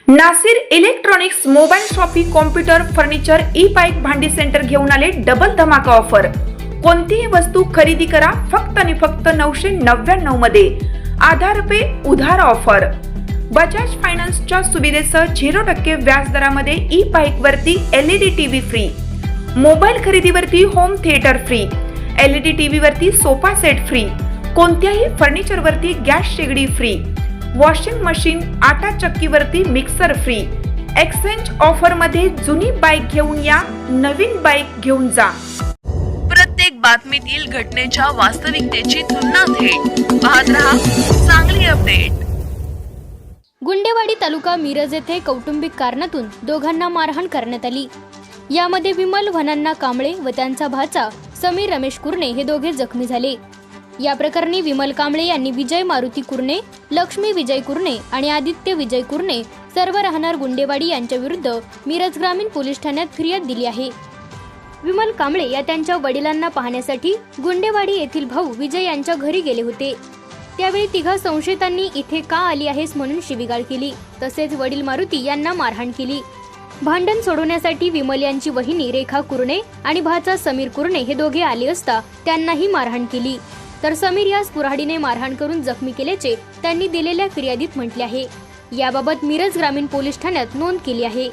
Nasir electronics mobile shoppe computer furniture E bike भांडी centre घेऊन आले डबल धमाका ऑफर। कोणतीही वस्तू खरेदी करा फक्त आणि फक्त 999 मध्ये। आधार पे उधार ऑफर। बजाज फायनान्सच्या सुविधेसह 0% व्याज दरामध्ये ई बाईक वरती LED टीव्ही फ्री, मोबाईल खरेदीवरती home theatre free, LED TV वरती सोफा सेट फ्री, कोणत्याही फर्निचर वरती गॅस शेगडी फ्री, वॉशिंग मशीन आटा चक्कीवरती मिक्सर फ्री। एक्सचेंज ऑफर मध्ये जुनी बाईक घेऊन या, नवीन बाईक घेऊन जा। प्रत्येक बातमीतील घटनेच्या वास्तविकतेची तुलना थेट पाहत रहा चांगली अपडेट। गुंडेवाडी तालुका मिरज येथे कौटुंबिक कारणातून दोघांना मारहाण करण्यात आली। यामध्ये विमल वनांना कांबळे व त्यांचा भाचा समीर रमेश कुर्णे हे दोघे जखमी झाले। या प्रकरणी विमल कांबळे यांनी विजय मारुती कुर्णे, लक्ष्मी विजय कुर्णे आणि आदित्य विजय कुर्णे सर्व राहणार गुंडेवाडी यांच्या विरुद्ध मिरज ग्रामीण पोलीस ठाण्यात फिर्याद दिली आहे। विमल कांबळे या त्यांच्या वडिलांना पाहण्यासाठी गुंडेवाडी येथील भाऊ विजय यांच्या घरी गेले होते। त्यावेळी तिघा संशयितांनी इथे का आली आहेस म्हणून शिवीगाळ केली, तसेच वडील मारुती यांना मारहाण केली। भांडण सोडवण्यासाठी विमल यांची वहिनी रेखा कुर्णे आणि भाचा समीर कुर्णे हे दोघे आले असता त्यांनाही मारहाण केली। तर समीर यास कुऱ्हाडीने मारहाण करून जखमी केल्याचे त्यांनी दिलेल्या फिर्यादीत म्हटले आहे। याबाबत मिरज ग्रामीण पोलीस ठाण्यात नोंद केली आहे।